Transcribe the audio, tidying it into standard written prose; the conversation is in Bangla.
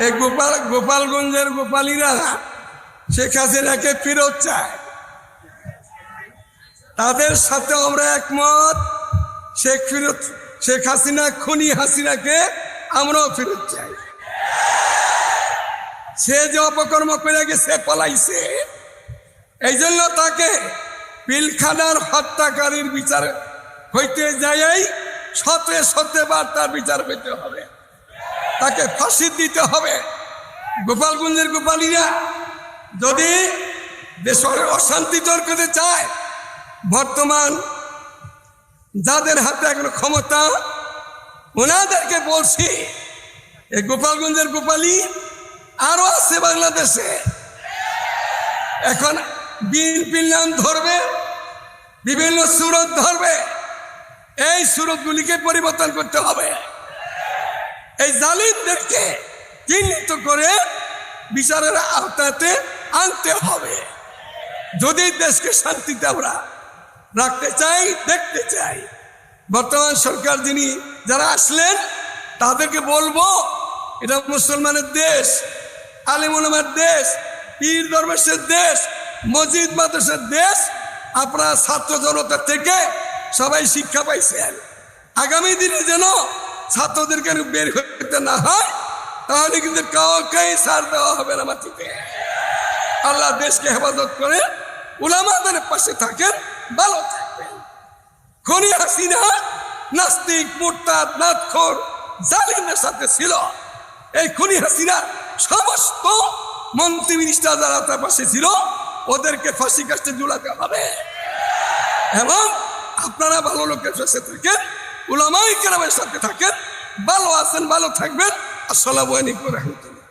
এই গোপালগঞ্জের গোপালীরা শেখ হাসিনাকে ফেরত চায়, তাদের সাথে আমরা একমত। শেখ হাসিনা খুনি হাসিনাকে আমরাও ফেরত চাই। সে যে অপকর্ম করে গেছে, পলাইছে, এই জন্য তাকে পিলখানার হত্যাকারীর বিচার হইতে যাই শতে বার তার বিচার হইতে হবে, তাকে ফাঁসি দিতে হবে। গোপালগঞ্জের গোপালীরা যদি দেশের অশান্তি দূর করতে চায়, বর্তমান যাদের হাতে এখন ক্ষমতা, ওনাদেরকে বলছি, এই গোপালগঞ্জের গোপালী আরো আছে বাংলাদেশে। এখন বিএনপির নাম ধরবে, বিভিন্ন সুরত ধরবে, এই সুরতগুলিকে পরিবর্তন করতে হবে। এই জালিমদেরকে চিহ্নিত করে বিচারের আওতাতে আনতে হবে। যদি দেশকে শান্তিতে আমরা রাখতে চাই, দেখতে চাই, বর্তমান সরকার যারা আসলেন তাদেরকে বলবো, এটা মুসলমানের দেশ, আলেম ওলামার দেশ, পীর দরবেশের দেশ, মসজিদ মাদ্রাসার দেশ। আপনারা ছাত্র জনতা থেকে সবাই শিক্ষা পাইছেন, আগামী দিনে যেন ছাত্রদেরকে বের হতে না হয়, তাহলে কিন্তু কাউকে ছাড় দেওয়া হবে না মাটিতে। আল্লাহ দেশকে হেফাজত করে, উলামাদের পাশে থাকেন, ভালো থাকবেন। খুনি হাসিনা নাস্তিক, মুরতাদ, নাতখোর, জালিমদের সাথে ছিল। এই খুনি হাসিনা সমস্ত মন্ত্রী মিনিস্টার যারা তার পাশে ছিল, ওদেরকে ফাঁসি কাস্টে ঝুলাতে হবে। এবং আপনারা ভালো লোকের সাথে থাকেন, উলামায়ে কেরামের সাথে থাকেন, ভালো আছেন, ভালো থাকবেন। আসসালামু আলাইকুম ওয়া রাহমাতুল্লাহ।